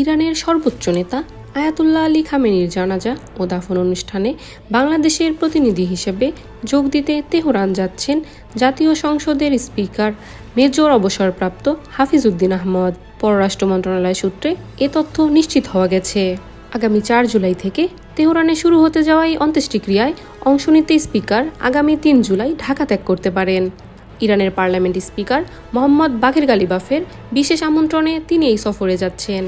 ইরানের সর্বোচ্চ নেতা আয়াতুল্লাহ আলী খামেনির জানাজা ও দাফন অনুষ্ঠানে বাংলাদেশের প্রতিনিধি হিসেবে যোগ দিতে তেহরান যাচ্ছেন জাতীয় সংসদের স্পিকার মেজর অবসরপ্রাপ্ত হাফিজ উদ্দিন আহমদ। পররাষ্ট্র মন্ত্রণালয় সূত্রে এ তথ্য নিশ্চিত হওয়া গেছে। আগামী 4 জুলাই থেকে তেহরানে শুরু হতে যাওয়া এই অন্ত্যেষ্টিক্রিয়ায় অংশ নিতে স্পিকার আগামী 3 জুলাই ঢাকা ত্যাগ করতে পারেন। ইরানের পার্লামেন্ট স্পিকার মোহাম্মদ বাঘের গালিবাফের বিশেষ আমন্ত্রণে তিনি এই সফরে যাচ্ছেন।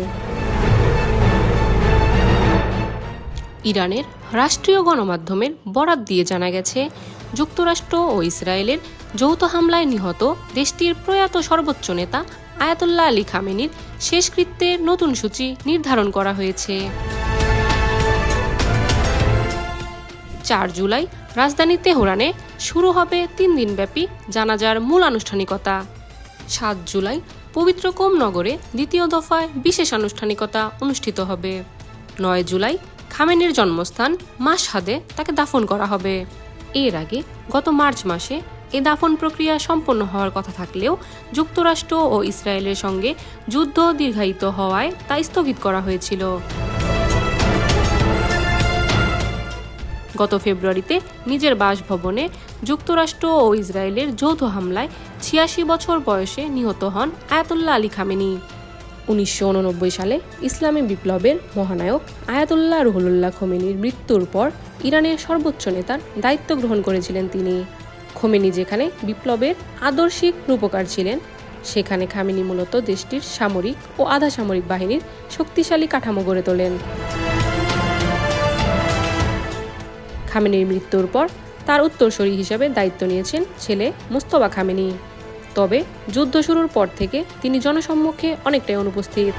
ইরানের রাষ্ট্রীয় গণমাধ্যমের বরাত দিয়ে জানা গেছে, যুক্তরাষ্ট্র ও ইসরায়েলের যৌথ হামলায় নিহত দেশটির প্রয়াত সর্বোচ্চ নেতা আয়াতুল্লাহ আলী খামেনির শেষকৃত্যের নতুন সূচি নির্ধারণ করা হয়েছে। 4 জুলাই রাজধানী তেহরানে শুরু হবে 3 দিনব্যাপী জানাজার মূল আনুষ্ঠানিকতা। 7 জুলাই পবিত্র কোম নগরে দ্বিতীয় দফায় বিশেষ আনুষ্ঠানিকতা অনুষ্ঠিত হবে। 9 জুলাই খামেনির জন্মস্থান মাশহাদে তাকে দাফন করা হবে। এর আগে গত মার্চ মাসে এ দাফন প্রক্রিয়া সম্পন্ন হওয়ার কথা থাকলেও যুক্তরাষ্ট্র ও ইসরায়েলের সঙ্গে যুদ্ধ দীর্ঘায়িত হওয়ায় তা স্থগিত করা হয়েছিল। গত ফেব্রুয়ারিতে নিজের বাসভবনে যুক্তরাষ্ট্র ও ইসরায়েলের যৌথ হামলায় 86 বছর বয়সে নিহত হন আয়াতুল্লাহ আলী খামেনি। 1989 সালে ইসলামী বিপ্লবের মহানায়ক আয়াতুল্লাহ রুহুল্লাহ খোমেনির মৃত্যুর পর ইরানের সর্বোচ্চ নেতার দায়িত্ব গ্রহণ করেছিলেন তিনি। খোমেনি যেখানে বিপ্লবের আদর্শিক রূপকার ছিলেন, সেখানে খামেনি মূলত দেশটির সামরিক ও আধা সামরিক বাহিনীর শক্তিশালী কাঠামো গড়ে তোলেন। খামেনির মৃত্যুর পর তার উত্তরসূরি হিসেবে দায়িত্ব নিয়েছেন ছেলে মুস্তফা খামেনি। তবে যুদ্ধ শুরুর পর থেকে তিনি জনসম্মুখে অনেকটাই অনুপস্থিত।